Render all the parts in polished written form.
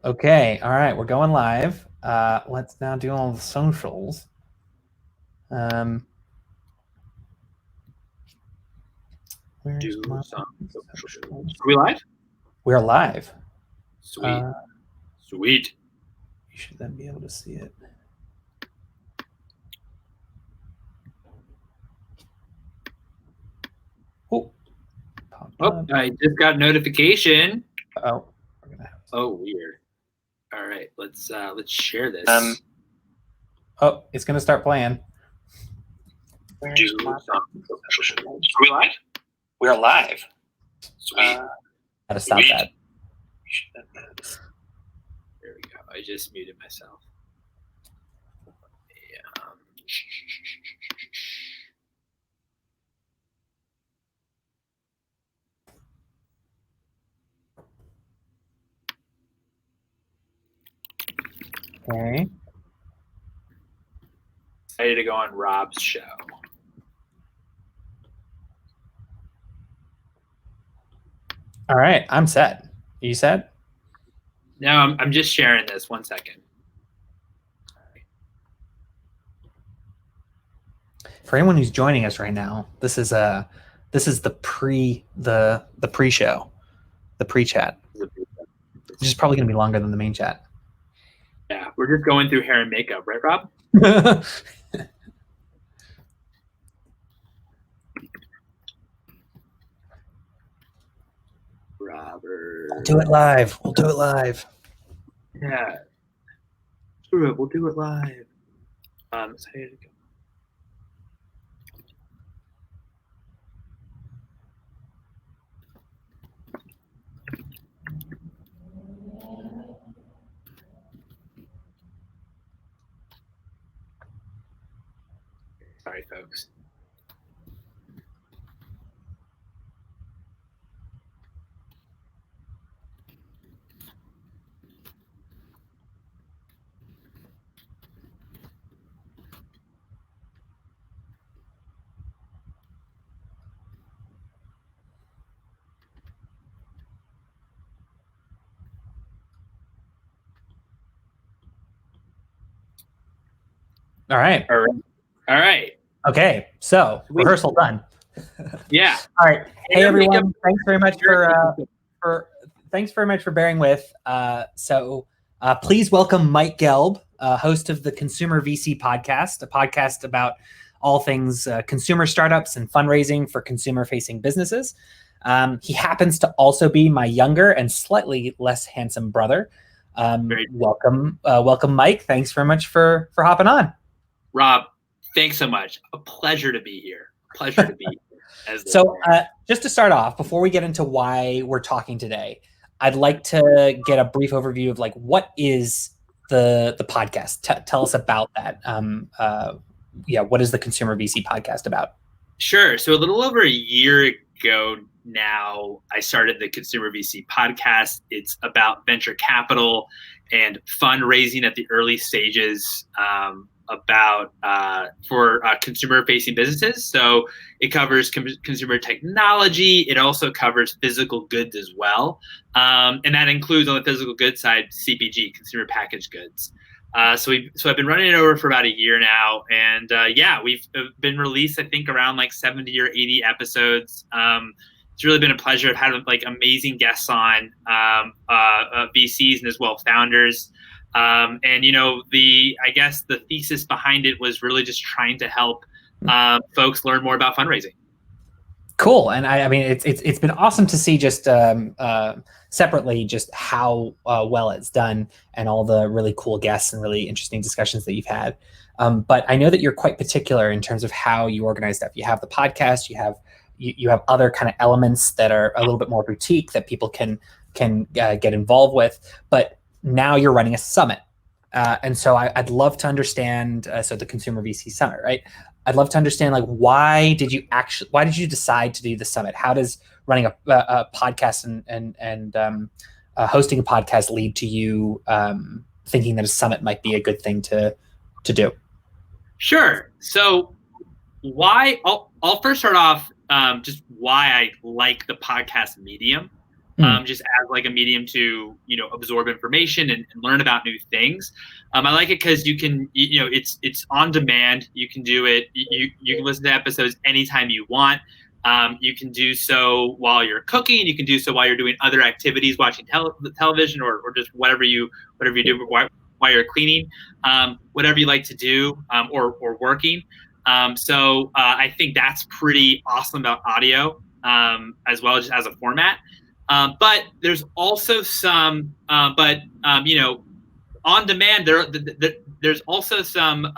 Okay, all right, we're going live. Let's now do all the socials. Where's Do my some socials? Are we live? We're live. Sweet. Sweet. You should then be able to see it. Oh, I just got notification. Oh, weird. All right, let's share this. Oh, it's gonna start playing. Do some Are we live? We're live. Sweet. Gotta stop that. There we go. I just muted myself. Yeah. Okay. Excited to go on Rob's show. All right, I'm set. You set? No, I'm just sharing this. 1 second. For anyone who's joining us right now, this is the pre-show, the pre-chat, which is probably gonna be longer than the main chat. Yeah, we're just going through hair and makeup, right, Rob? Robert. We'll do it live. We'll do it live. Yeah. Screw it. We'll do it live. Sorry, folks. All right. All right. Okay. So rehearsal done. Yeah. All right. Hey everyone. Thanks very much for bearing with. Please welcome Mike Gelb, host of the Consumer VC podcast, a podcast about all things consumer startups and fundraising for consumer-facing businesses. He happens to also be my younger and slightly less handsome brother. Welcome, Mike. Thanks very much for hopping on. Rob, thanks so much. A pleasure to be here. Pleasure to be here. So just to start off, before we get into why we're talking today, I'd like to get a brief overview of like what is the podcast. Tell us about that. What is the Consumer VC podcast about? Sure. So a little over a year ago now, I started the Consumer VC podcast. It's about venture capital and fundraising at the early stages for consumer-facing businesses. So it covers consumer technology. It also covers physical goods as well. And that includes on the physical goods side, CPG, consumer packaged goods. So I've been running it over for about a year now, and we've been released I think around like 70 or 80 episodes. It's really been a pleasure. I've had like amazing guests on, VCs and as well founders. And I guess the thesis behind it was really just trying to help folks learn more about fundraising. Cool, and I mean it's been awesome to see just separately just how well it's done and all the really cool guests and really interesting discussions that you've had. But I know that you're quite particular in terms of how you organize stuff. You have the podcast, you have other kind of elements that are a little bit more boutique that people can get involved with, but now you're running a summit. And so I'd love to understand, so the Consumer VC Summit, right? I'd love to understand, like, why did you decide to do the summit? How does running a podcast and hosting a podcast lead to you thinking that a summit might be a good thing to do? Sure. So I'll first start off just why I like the podcast medium. just as like a medium to, absorb information and learn about new things. I like it because you can, it's on demand. You can do it. You can listen to episodes anytime you want. You can do so while you're cooking. You can do so while you're doing other activities, watching television or just whatever you do while you're cleaning, whatever you like to do, or working. So I think that's pretty awesome about audio, as well, just as a format. But there's also some, on demand, there's also some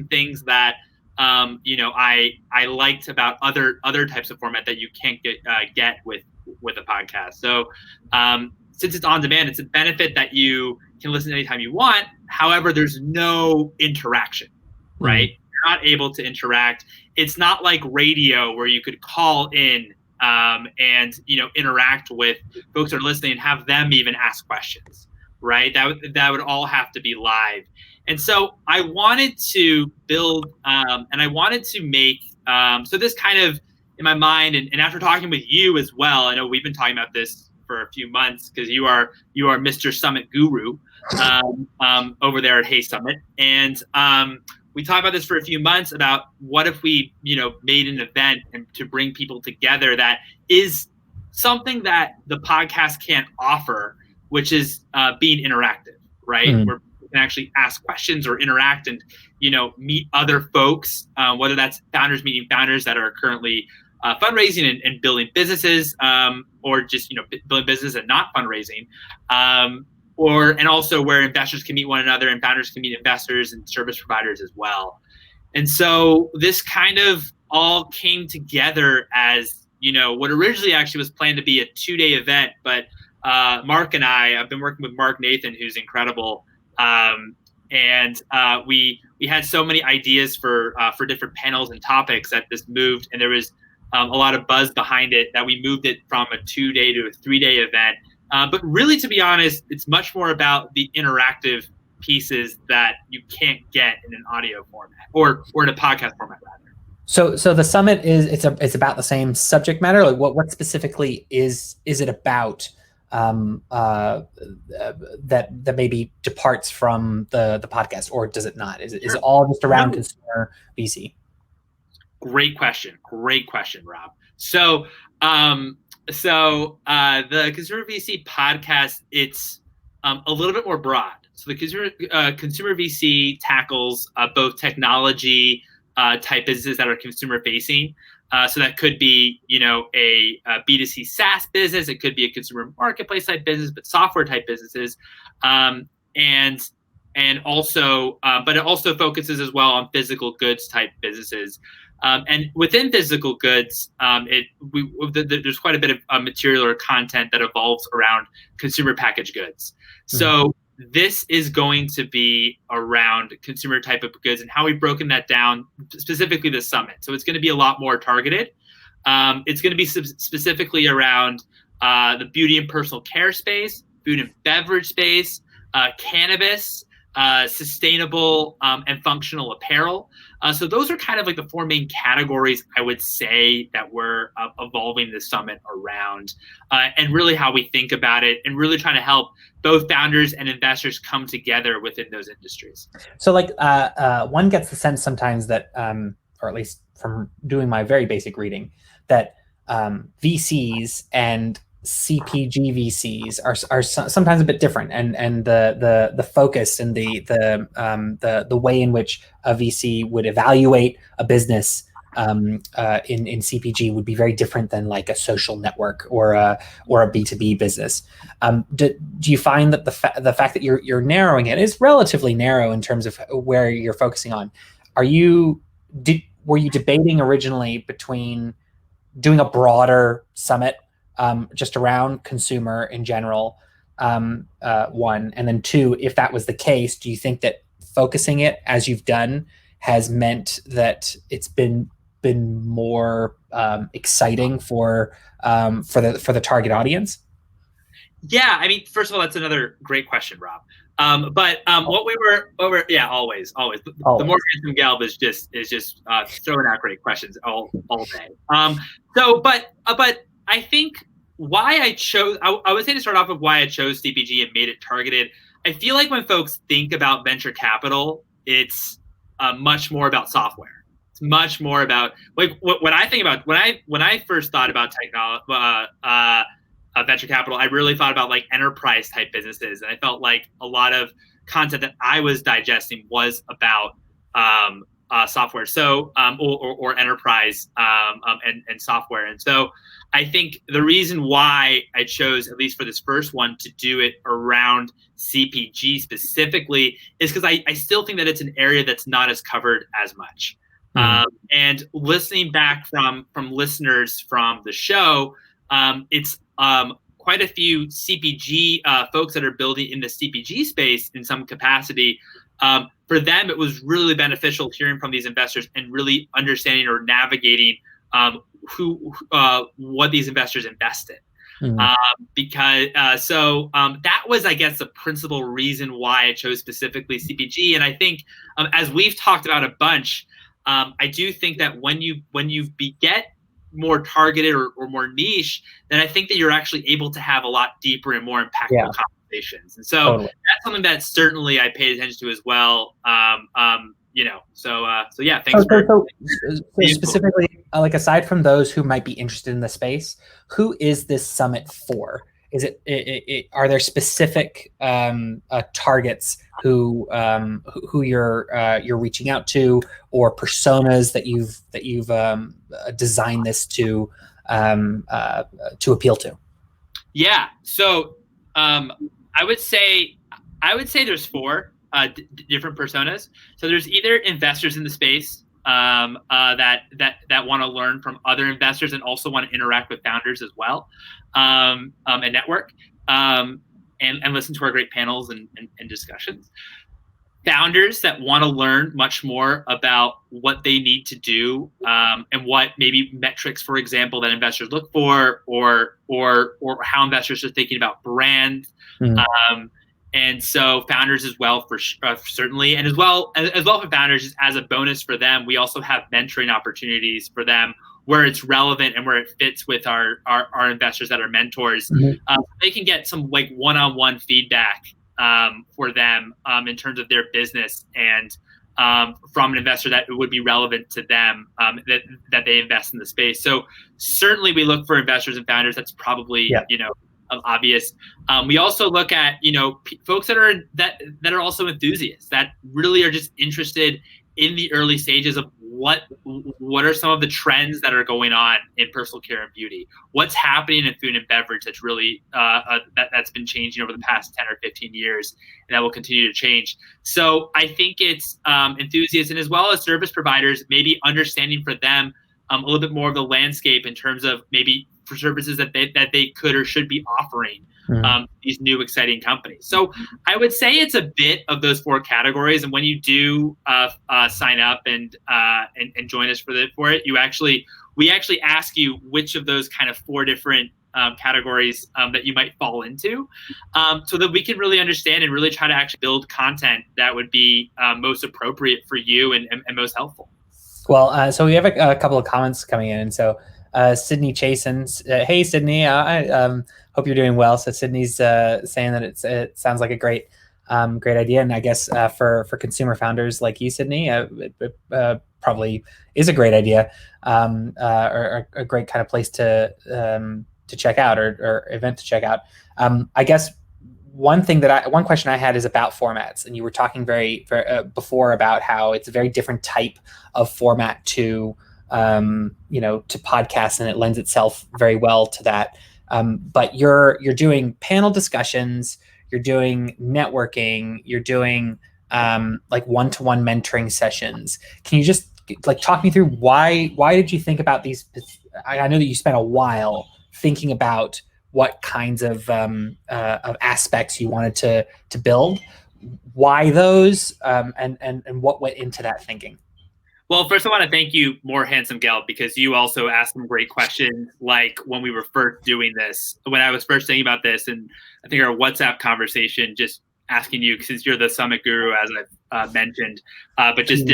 things that I liked about other types of format that you can't get with a podcast. So since it's on demand, it's a benefit that you can listen anytime you want. However, there's no interaction, right? You're not able to interact. It's not like radio where you could call in and interact with folks that are listening and have them even ask questions, right? That would all have to be live. And so I wanted to build and I wanted to make so this kind of in my mind, and after talking with you as well, I know we've been talking about this for a few months because you are Mr. Summit Guru over there at Hey Summit, and we talked about this for a few months about what if we made an event and to bring people together that is something that the podcast can't offer, which is being interactive, right? Where people can actually ask questions or interact and meet other folks, whether that's founders meeting founders that are currently fundraising and building businesses, or just building business and not fundraising, and also where investors can meet one another and founders can meet investors and service providers as well. And so this kind of all came together as what originally actually was planned to be a 2-day event, but Mark and I've been working with Mark Nathan, who's incredible, and we had so many ideas for different panels and topics that this moved, and there was a lot of buzz behind it that we moved it from a 2-day to a 3-day event. But really, to be honest, it's much more about the interactive pieces that you can't get in an audio format or in a podcast format, rather. So the summit it's about the same subject matter. Like what specifically is it about that maybe departs from the podcast, or does it not? Is it all just around consumer VC? Great question, Rob. So the Consumer VC podcast, it's a little bit more broad. So the consumer VC tackles both technology type businesses that are consumer facing. So that could be a B2C SaaS business. It could be a consumer marketplace type business, but software type businesses, and also, but it also focuses as well on physical goods type businesses. And within physical goods, there's quite a bit of material or content that evolves around consumer packaged goods. So this is going to be around consumer type of goods and how we've broken that down, specifically the summit. So it's going to be a lot more targeted. It's going to be specifically around the beauty and personal care space, food and beverage space, cannabis, sustainable and functional apparel. So those are kind of like the 4 main categories, I would say, that we're evolving the summit around, and really how we think about it, and really trying to help both founders and investors come together within those industries. So like one gets the sense sometimes that, or at least from doing my very basic reading, that VCs and CPG VCs are sometimes a bit different, and the focus and the way in which a VC would evaluate a business in CPG would be very different than like a social network or a B2B business. Do you find that the fact that you're narrowing it is relatively narrow in terms of where you're focusing on? Were you debating originally between doing a broader summit just around consumer in general, one, and then two, if that was the case, do you think that focusing it as you've done has meant that it's been more exciting for the target audience? Yeah, I mean, first of all, that's another great question, Rob. But what we were over, yeah, always. The more handsome Gelb is just throwing out great questions all day. But I think why I chose, I would say to start off with why I chose CPG and made it targeted. I feel like when folks think about venture capital, it's much more about software. It's much more about like when I think about when I first thought about technology, venture capital, I really thought about like enterprise type businesses, and I felt like a lot of content that I was digesting was about software, so or enterprise and software, and so I think the reason why I chose, at least for this first one, to do it around CPG specifically is because I still think that it's an area that's not as covered as much. And listening back from listeners from the show, it's quite a few CPG folks that are building in the CPG space in some capacity. For them, it was really beneficial hearing from these investors and really understanding or navigating what these investors invest in. Because that was, I guess, the principal reason why I chose specifically CPG. And I think, as we've talked about a bunch, I do think that when you get more targeted or more niche, then I think that you're actually able to have a lot deeper and more impactful conversations. And so that's something that certainly I paid attention to as well. So yeah, thanks so specifically, like aside from those who might be interested in the space, who is this summit for? Is it are there specific targets who you're reaching out to, or personas that you've designed this to appeal to? Yeah. So I would say there's four different personas. So there's either investors in the space that want to learn from other investors and also want to interact with founders as well, and network, and listen to our great panels and discussions. Founders that want to learn much more about what they need to do, and what maybe metrics, for example, that investors look for, or how investors are thinking about brand. And so founders as well, for certainly, and as well for founders, as a bonus for them, we also have mentoring opportunities for them where it's relevant and where it fits with our investors that are mentors. They can get some like one-on-one feedback for them in terms of their business, and from an investor that would be relevant to them, that they invest in the space. So certainly we look for investors and founders. That's probably obvious. We also look at folks that are also enthusiasts, that really are just interested in the early stages of what are some of the trends that are going on in personal care and beauty, what's happening in food and beverage that's really that's been changing over the past 10 or 15 years, and that will continue to change. So I think it's enthusiasts, and as well as service providers, maybe understanding for them a little bit more of the landscape in terms of maybe for services that they could or should be offering these new exciting companies. So I would say it's a bit of those four categories. And when you do sign up and join us for it, we actually ask you which of those kind of four different categories that you might fall into, so that we can really understand and really try to actually build content that would be most appropriate for you and most helpful. Well, so we have a couple of comments coming in, and so Sydney Chasen, hey Sydney, I hope you're doing well. So Sydney's saying that it sounds like a great idea, and I guess for consumer founders like you, Sydney, it probably is a great idea, or a great kind of place to check out, or event to check out. I guess one question I had is about formats, and you were talking very before about how it's a very different type of format to podcasts, and it lends itself very well to that. But you're doing panel discussions, you're doing networking, you're doing like one-to-one mentoring sessions. Can you just like talk me through why did you think about these? I know that you spent a while thinking about what kinds of aspects you wanted to build. Why those, and what went into that thinking? Well, first I want to thank you, more handsome Gelb, because you also asked some great questions. Like when we were first doing this, when I was first thinking about this, and I think our WhatsApp conversation, just asking you, since you're the summit guru, as I've mentioned, but just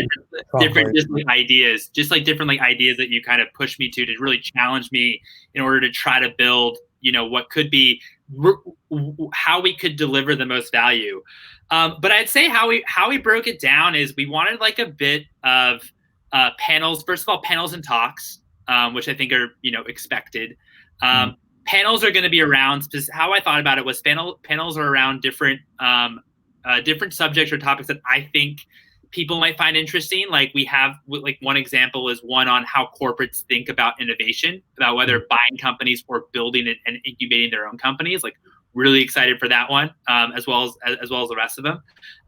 different ideas, just like different ideas that you kind of pushed me to really challenge me in order to try to build what could be how we could deliver the most value. But I'd say how we broke it down is we wanted like a bit of panels. First of all, panels and talks, which I think are expected. Panels are going to be around. How I thought about it was panels are around different subjects or topics that I think people might find interesting. Like we have, like one example is one on how corporates think about innovation, about whether buying companies or building and incubating their own companies. Like really excited for that one, as well as the rest of them.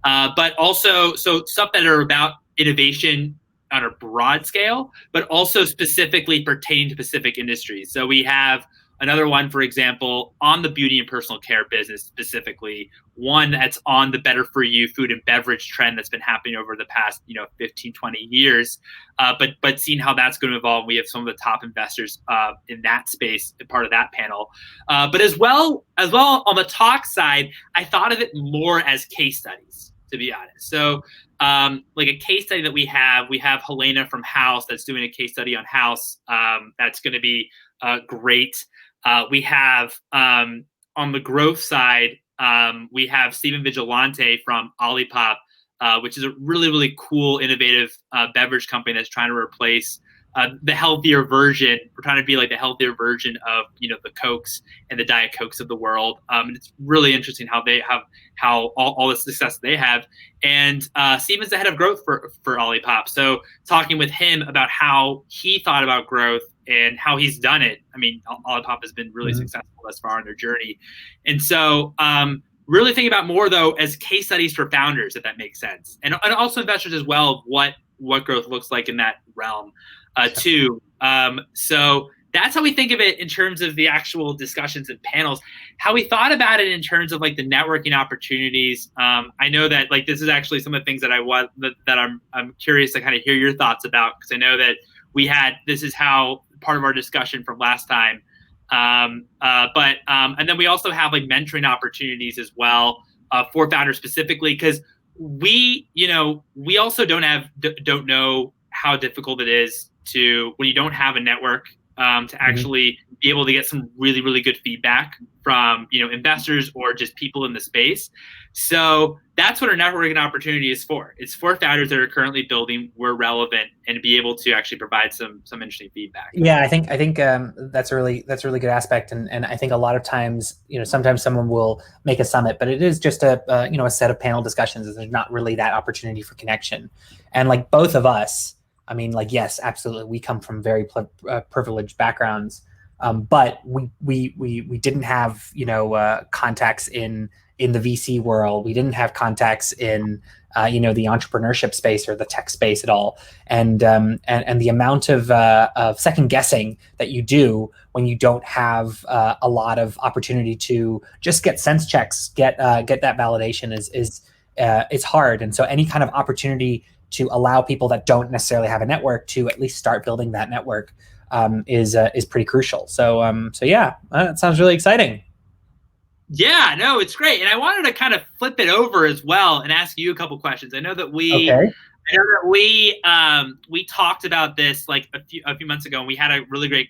But also, so stuff that are about innovation on a broad scale, but also specifically pertaining to specific industries. So we have another one, for example, on the beauty and personal care business specifically, one that's on the better for you food and beverage trend that's been happening over the past 15, 20 years, but seeing how that's going to evolve. We have some of the top investors in that space, part of that panel. But as well on the talk side, I thought of it more as case studies, to be honest. So like a case study that we have Helena from House that's doing a case study on House. That's going to be great. We have on the growth side, we have Stephen Vigilante from Olipop, which is a really, really cool, innovative beverage company that's trying to replace the healthier version. We're trying to be like the healthier version of the Cokes and the Diet Cokes of the world. And it's really interesting how all the success they have. And Stephen's the head of growth for Olipop. So talking with him about how he thought about growth and how he's done it. I mean, Olipop has been really successful thus far on their journey. And so really thinking about more, though, as case studies for founders, if that makes sense. And also investors as well, what growth looks like in that realm too. So that's how we think of it in terms of the actual discussions and panels. How we thought about it in terms of like the networking opportunities. I know that like this is actually some of the things that I'm curious to kind of hear your thoughts about, because I know that this is how part of our discussion from last time. And then we also have like mentoring opportunities as well for founders specifically, because we also don't know how difficult it is when you don't have a network to actually be able to get some really, really good feedback from investors or just people in the space. So that's what our networking opportunity is for. It's for founders that are currently building, we're relevant, and be able to actually provide some interesting feedback. Yeah, I think that's a really good aspect, and I think a lot of times sometimes someone will make a summit, but it is just a set of panel discussions, and there's not really that opportunity for connection. And like both of us, I mean, like yes, absolutely, we come from very privileged backgrounds, but we didn't have contacts in the VC world. We didn't have contacts in the entrepreneurship space or the tech space at all. And the amount of second guessing that you do when you don't have a lot of opportunity to just get sense checks, get that validation is it's hard. And so any kind of opportunity to allow people that don't necessarily have a network to at least start building that network is pretty crucial. So yeah, that sounds really exciting. Yeah, no, it's great. And I wanted to kind of flip it over as well and ask you a couple questions. I know that we talked about this like a few months ago, and we had a really great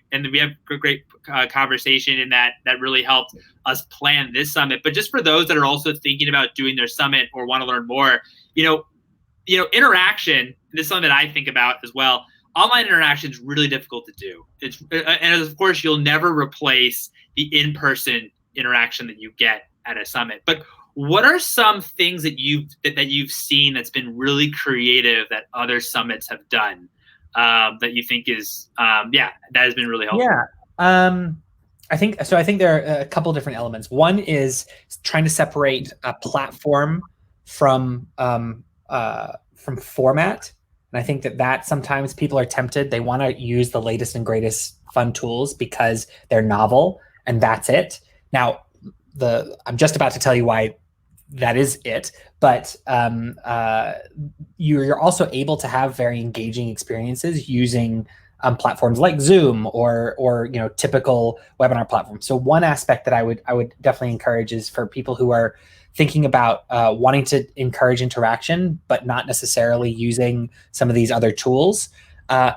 conversation in that really helped us plan this summit. But just for those that are also thinking about doing their summit or want to learn more, interaction, this is something that I think about as well. Online interaction is really difficult to do. And of course, you'll never replace the in-person interaction that you get at a summit. But what are some things that you've seen that's been really creative that other summits have done that you think is that has been really helpful? Yeah. I think there are a couple of different elements. One is trying to separate a platform from format. And I think that sometimes people are tempted. They want to use the latest and greatest fun tools because they're novel, and that's it. Now, I'm just about to tell you why that is it, but you're also able to have very engaging experiences using platforms like Zoom or typical webinar platforms. So one aspect that I would definitely encourage is for people who are thinking about wanting to encourage interaction, but not necessarily using some of these other tools,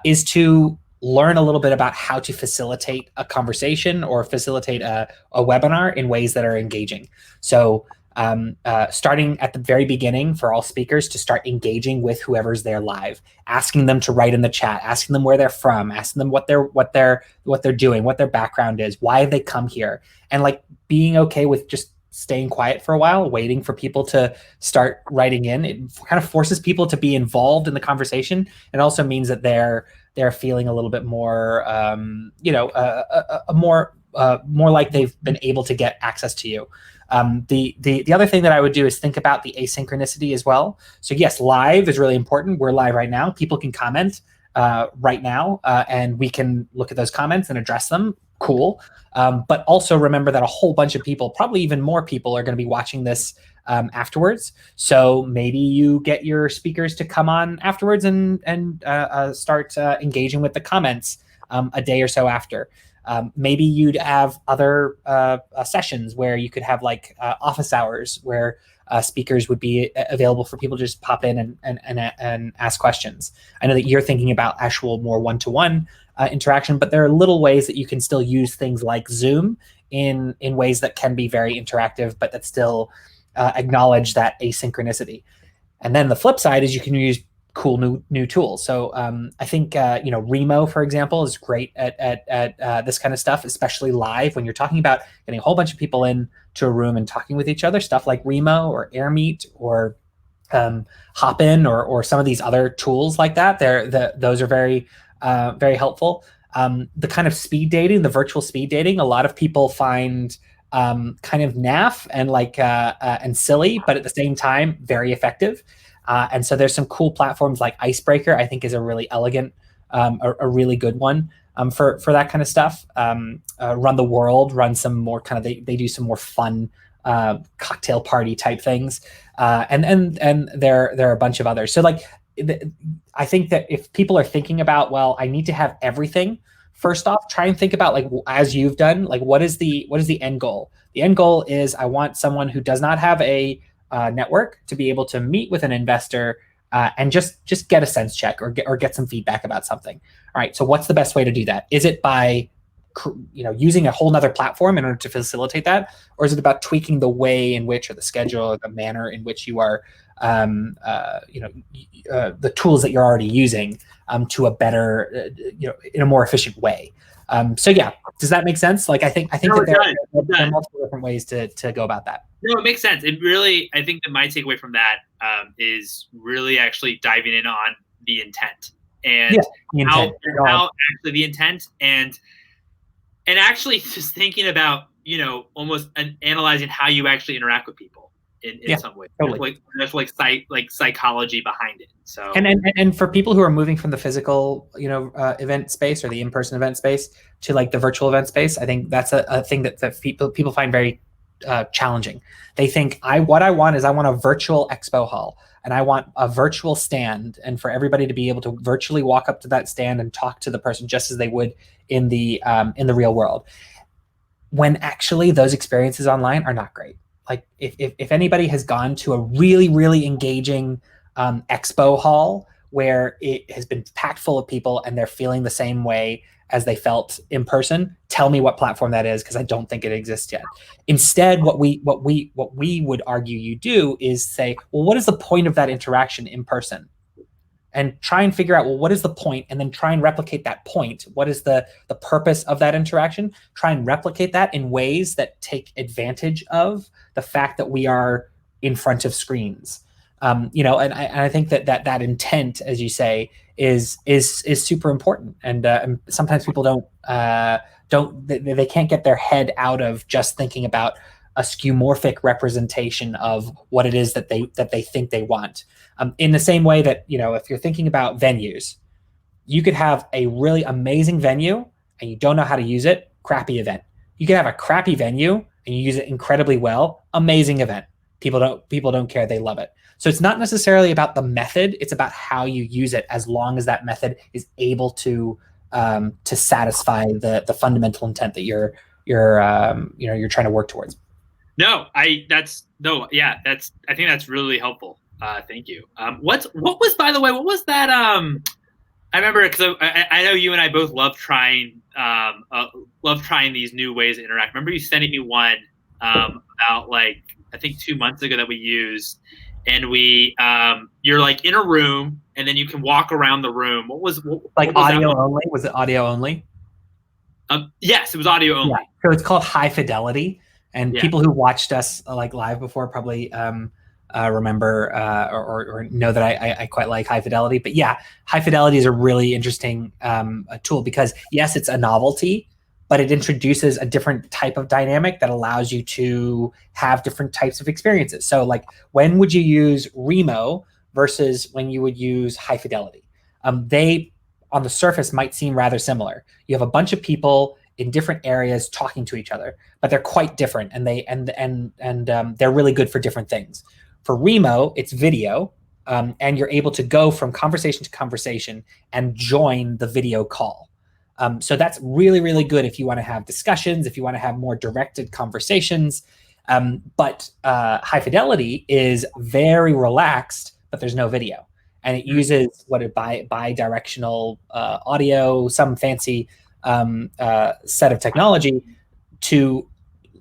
is to learn a little bit about how to facilitate a conversation or facilitate a webinar in ways that are engaging. So starting at the very beginning for all speakers to start engaging with whoever's there live, asking them to write in the chat, asking them where they're from, asking them what they're doing, what their background is, why they come here, and like being okay with just staying quiet for a while, waiting for people to start writing in. It kind of forces people to be involved in the conversation. It also means that they're feeling a little bit more, more like they've been able to get access to you. The other thing that I would do is think about the asynchronicity as well. So yes, live is really important. We're live right now. People can comment right now, and we can look at those comments and address them. Cool. But also remember that a whole bunch of people, probably even more people, are going to be watching this afterwards. So maybe you get your speakers to come on afterwards and start engaging with the comments a day or so after. Maybe you'd have other sessions where you could have like office hours where speakers would be available for people to just pop in and ask questions. I know that you're thinking about actual more one-to-one interaction, but there are little ways that you can still use things like Zoom in ways that can be very interactive, but that still acknowledge that asynchronicity. And then the flip side is you can use cool new tools. So I think Remo, for example, is great at this kind of stuff, especially live when you're talking about getting a whole bunch of people in to a room and talking with each other. Stuff like Remo or AirMeet or Hopin or some of these other tools like that. Those are very helpful. The kind of speed dating, the virtual speed dating, a lot of people find kind of naff and and silly, but at the same time very effective. And so there's some cool platforms like Icebreaker, I think is a really elegant, a really good one for that kind of stuff. Run the World, run some more kind of, they do some more fun cocktail party type things. And there are a bunch of others. So I think that if people are thinking about, well, I need to have everything, first off, try and think about, like, as you've done, like, what is the end goal? The end goal is I want someone who does not have a network to be able to meet with an investor and just get a sense check or get some feedback about something. All right, so what's the best way to do that? Is it by using a whole nother platform in order to facilitate that, or is it about tweaking the way in which, or the schedule, or the manner in which you are the tools that you're already using to a better, in a more efficient way? So yeah, does that make sense? Like, I think No, that there are multiple different ways to go about that. No, it makes sense. It really, I think that my takeaway from that is really actually diving in on the intent and how actually the intent and actually just thinking about, almost analyzing how you actually interact with people in some way. Totally. There's like psychology behind it. So and for people who are moving from the physical, event space or the in-person event space to like the virtual event space, I think that's a thing that people find very challenging. They think what I want is I want a virtual expo hall and I want a virtual stand, and for everybody to be able to virtually walk up to that stand and talk to the person just as they would in the real world. When actually those experiences online are not great. Like if anybody has gone to a really, really engaging expo hall where it has been packed full of people and they're feeling the same way as they felt in person, tell me what platform that is, because I don't think it exists yet. Instead, what we would argue you do is say, well, what is the point of that interaction in person? And try and figure out, well, what is the point? And then try and replicate that point. What is the purpose of that interaction? Try and replicate that in ways that take advantage of the fact that we are in front of screens. And I think that intent, as you say, is super important. And sometimes people they can't get their head out of just thinking about a skeuomorphic representation of what it is that they think they want. In the same way that, if you're thinking about venues, you could have a really amazing venue and you don't know how to use it, crappy event. You could have a crappy venue and you use it incredibly well, amazing event. People don't care, they love it. So it's not necessarily about the method, it's about how you use it, as long as that method is able to satisfy the fundamental intent that you're trying to work towards. I think that's really helpful. Thank you. What was that I remember because I know you and I both love trying these new ways to interact. Remember you sending me one about like I think 2 months ago that we used, and you're like in a room and then you can walk around the room. What was audio only? Was it audio only? Yes, it was audio only. Yeah. So it's called High Fidelity, and people who watched us like live before probably remember or know that I quite like High Fidelity. But yeah, High Fidelity is a really interesting tool because yes, it's a novelty, but it introduces a different type of dynamic that allows you to have different types of experiences. So like, when would you use Remo versus when you would use High Fidelity? They on the surface might seem rather similar. You have a bunch of people in different areas talking to each other, but they're quite different, and they're really good for different things. For Remo, it's video, and you're able to go from conversation to conversation and join the video call. So that's really, really good if you want to have discussions, if you want to have more directed conversations. But High Fidelity is very relaxed, but there's no video. And it uses bi-directional audio, some fancy set of technology to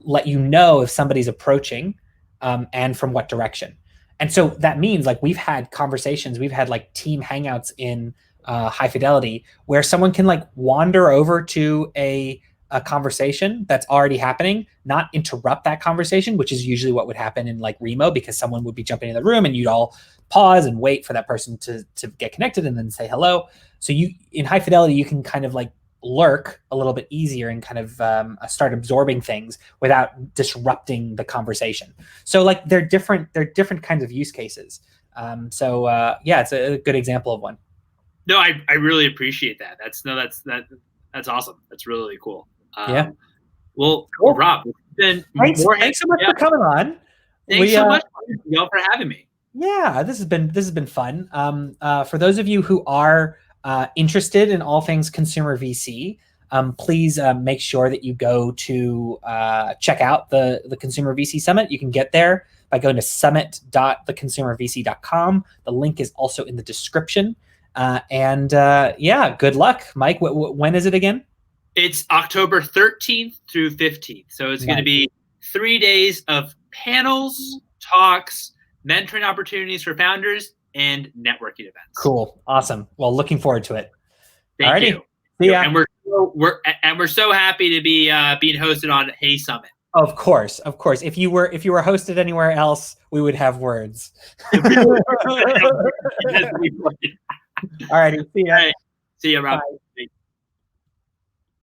let you know if somebody's approaching and from what direction. And so that means like we've had conversations, we've had like team hangouts in High Fidelity where someone can like wander over to a conversation that's already happening, not interrupt that conversation, which is usually what would happen in like Remo, because someone would be jumping in the room and you'd all pause and wait for that person to get connected and then say hello. So you in High Fidelity, you can kind of like lurk a little bit easier and kind of start absorbing things without disrupting the conversation. So like they're different kinds of use cases. Yeah, it's a good example of one. No, I really appreciate that. That's awesome. That's really cool. Yeah. Well, cool. Rob, thanks so much for coming on. Thanks so much y'all for having me. Yeah, this has been fun. For those of you who are interested in all things consumer VC, please make sure that you go to check out the Consumer VC Summit. You can get there by going to summit.theconsumervc.com. The link is also in the description. Yeah, good luck, Mike. When is it again? It's October 13th through 15th. So it's going to be 3 days of panels, talks, mentoring opportunities for founders, and networking events. Cool. Awesome. Well, looking forward to it. Thank you. See ya. And we're so happy to be being hosted on Hey Summit. Of course. If you were hosted anywhere else, we would have words. All righty. See ya. Right. See ya, Rob. Bye.